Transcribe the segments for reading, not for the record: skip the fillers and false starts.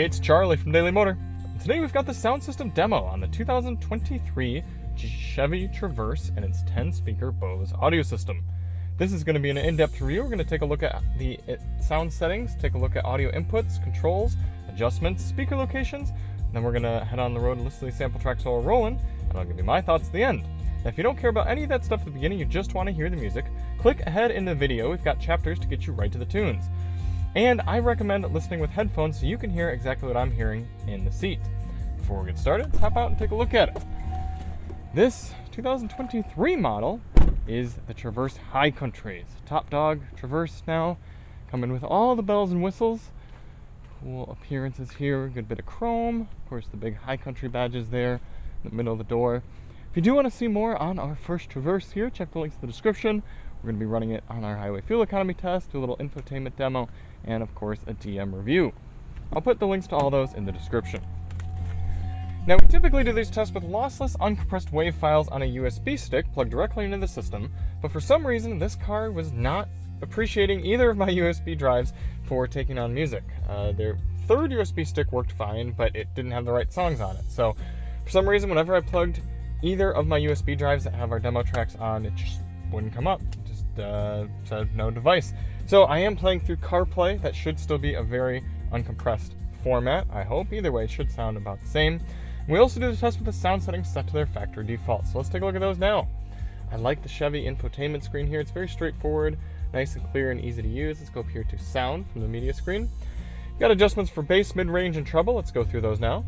it's Charlie from Daily Motor. Today we've got the sound system demo on the 2023 Chevy Traverse and its 10-speaker Bose audio system. This is going to be an in-depth review. We're going to take a look at the sound settings, take a look at audio inputs, controls, adjustments, speaker locations, and then we're going to head on the road and listen to these sample tracks while we're rolling, and I'll give you my thoughts at the end. Now, if you don't care about any of that stuff at the beginning, you just want to hear the music, click ahead in the video. We've got chapters to get you right to the tunes. And I recommend listening with headphones so you can hear exactly what I'm hearing in the seat. Before we get started, let's hop out and take a look at it. This 2023 model is the Traverse High Country. It's a top dog Traverse now, coming with all the bells and whistles. Cool appearances here, a good bit of chrome. Of course, the big High Country badges there in the middle of the door. If you do want to see more on our first Traverse here, check the links in the description. We're going to be running it on our highway fuel economy test, do a little infotainment demo, and of course a DM review. I'll put the links to all those in the description. Now, we typically do these tests with lossless uncompressed WAV files on a USB stick plugged directly into the system, but for some reason this car was not appreciating either of my USB drives for taking on music. Their third USB stick worked fine, but it didn't have the right songs on it. So for some reason, whenever I plugged either of my USB drives that have our demo tracks on, it just wouldn't come up. It just said no device. So I am playing through CarPlay. That should still be a very uncompressed format, I hope. Either way, it should sound about the same. We also do the test with the sound settings set to their factory default. So let's take a look at those now. I like the Chevy Infotainment screen here. It's very straightforward, nice and clear and easy to use. Let's go up here to sound from the media screen. You've got adjustments for bass, mid-range, and treble. Let's go through those now.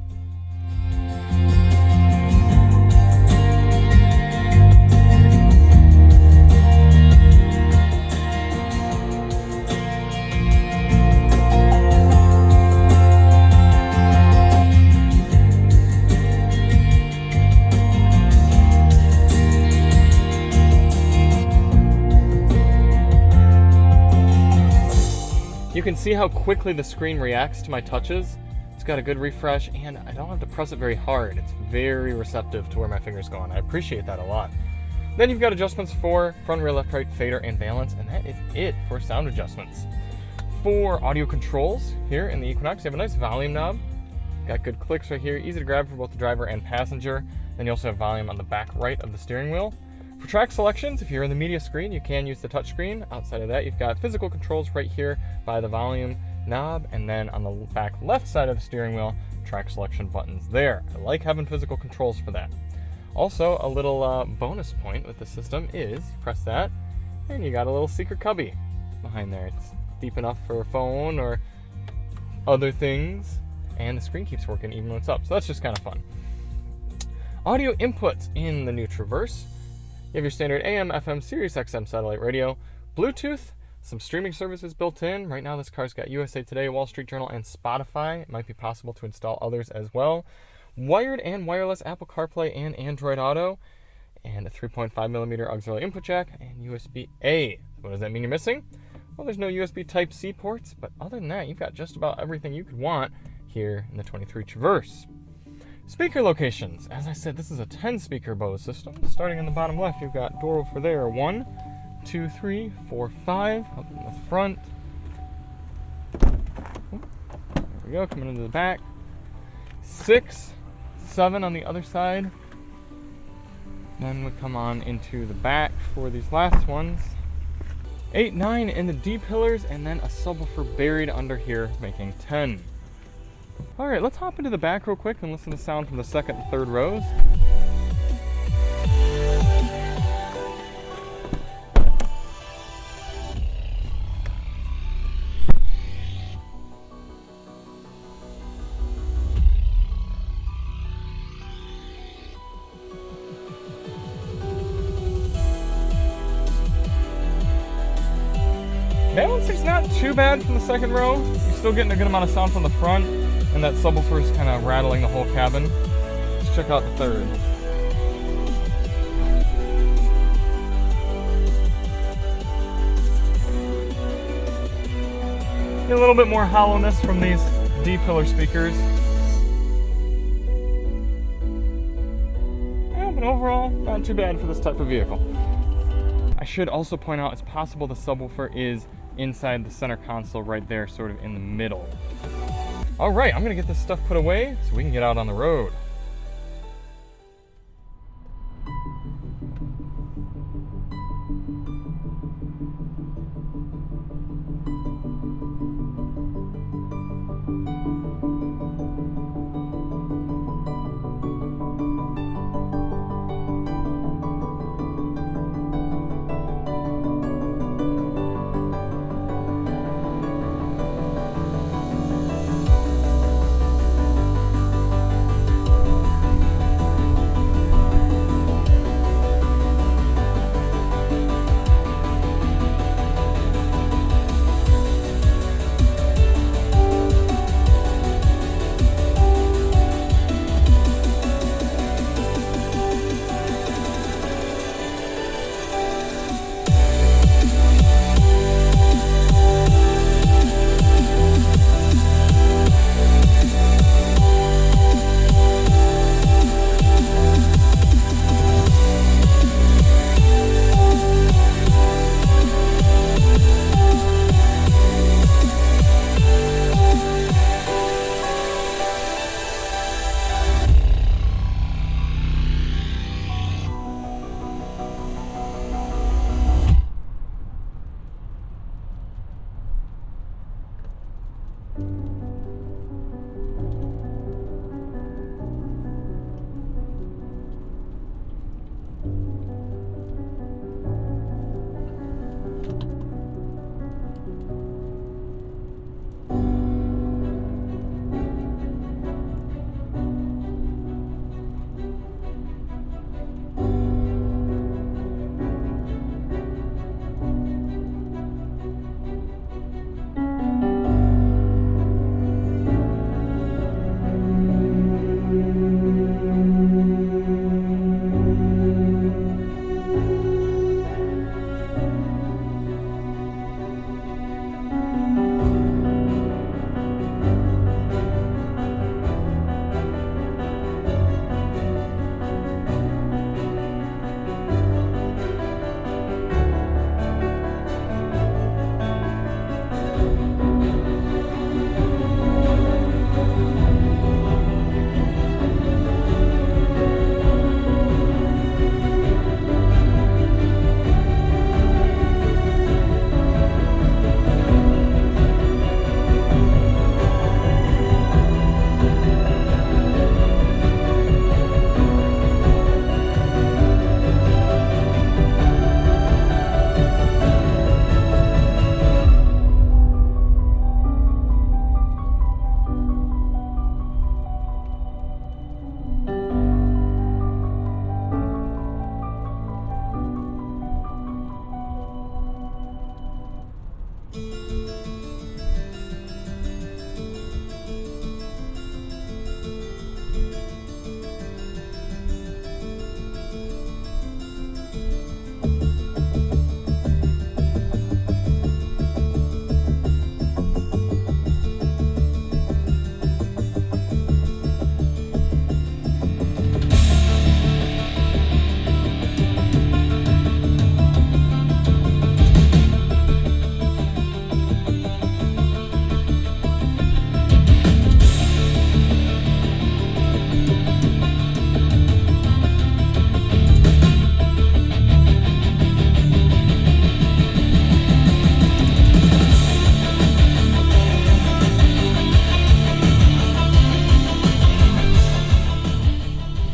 You can see how quickly the screen reacts to my touches. It's got a good refresh, and I don't have to press it very hard. It's very receptive to where my finger's going. I appreciate that a lot. Then you've got adjustments for front, rear, left, right, fader, and balance, and that is it for sound adjustments. For audio controls, here in the Equinox, you have a nice volume knob. Got good clicks right here, easy to grab for both the driver and passenger. Then you also have volume on the back right of the steering wheel. For track selections, if you're in the media screen, you can use the touchscreen. Outside of that, you've got physical controls right here by the volume knob, and then on the back left side of the steering wheel, track selection buttons there. I like having physical controls for that. Also, a little bonus point with the system is, press that, and you got a little secret cubby behind there. It's deep enough for a phone or other things, and the screen keeps working even when it's up, so that's just kind of fun. Audio inputs in the new Traverse. You have your standard AM, FM, Sirius XM satellite radio, Bluetooth, some streaming services built in. Right now this car's got USA Today, Wall Street Journal, and Spotify. It might be possible to install others as well. Wired and wireless Apple CarPlay and Android Auto, and a 3.5mm auxiliary input jack, and USB-A. What does that mean you're missing? Well, there's no USB Type-C ports, but other than that, you've got just about everything you could want here in the 23 Traverse. Speaker locations. As I said, this is a 10-speaker Bose system. Starting in the bottom left, you've got door over there. 1, 2, 3, 4, 5. Up in the front. There we go, coming into the back. 6, 7 on the other side. Then we come on into the back for these last ones. 8, 9 in the D pillars, and then a subwoofer buried under here, making 10. Alright, let's hop into the back real quick and listen to sound from the second and third rows. Balancing's not too bad from the second row. You're still getting a good amount of sound from the front, and that subwoofer is kind of rattling the whole cabin. Let's check out the third. Get a little bit more hollowness from these D-pillar speakers. Yeah, but overall, not too bad for this type of vehicle. I should also point out it's possible the subwoofer is inside the center console right there, sort of in the middle. All right, I'm gonna get this stuff put away so we can get out on the road.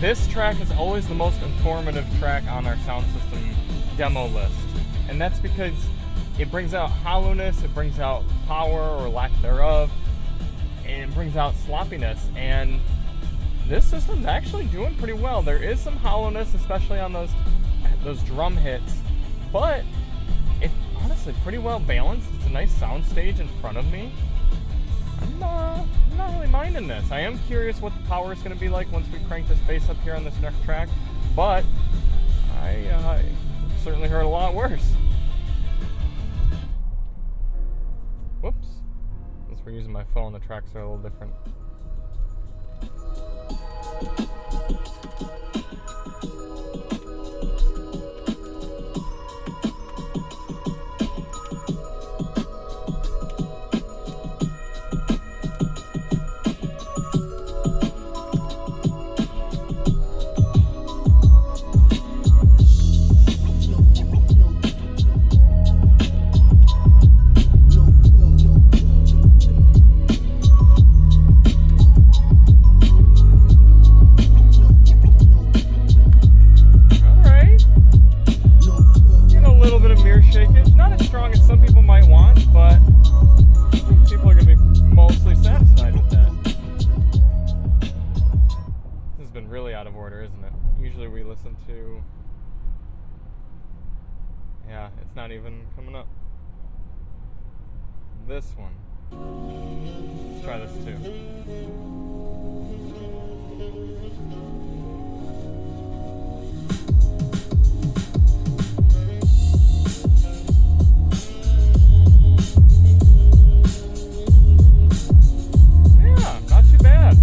This track is always the most informative track on our sound system demo list, and that's because it brings out hollowness, it brings out power or lack thereof, and it brings out sloppiness, and this system's actually doing pretty well. There is some hollowness, especially on those drum hits, but it's honestly pretty well balanced. It's a nice sound stage in front of me. I'm not really minding this. I am curious what the power is going to be like once we crank this bass up here on this next track, but I certainly heard a lot worse. Whoops. Since we're using my phone, the tracks are a little different. one really out of order, isn't it? Usually we listen to... Yeah, it's not even coming up. This one. Let's try this too. Yeah, not too bad.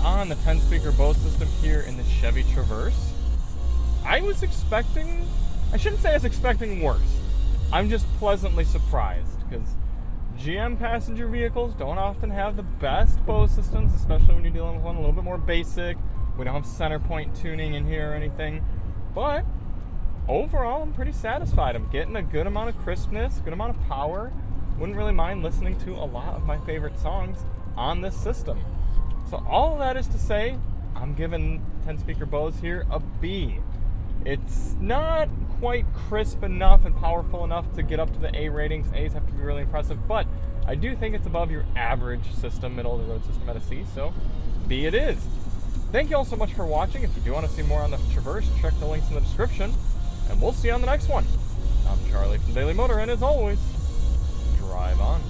On the 10-speaker Bose system here in the Chevy Traverse. I was expecting, I shouldn't say I was expecting worse. I'm just pleasantly surprised because GM passenger vehicles don't often have the best Bose systems, especially when you're dealing with one a little bit more basic. We don't have center point tuning in here or anything, but overall I'm pretty satisfied. I'm getting a good amount of crispness, good amount of power. Wouldn't really mind listening to a lot of my favorite songs on this system. So all of that is to say, I'm giving 10-speaker Bose here a B. It's not quite crisp enough and powerful enough to get up to the A ratings. A's have to be really impressive, but I do think it's above your average system, middle-of-the-road system at a C, so B it is. Thank you all so much for watching. If you do want to see more on the Traverse, check the links in the description, and we'll see you on the next one. I'm Charlie from Daily Motor, and as always, drive on.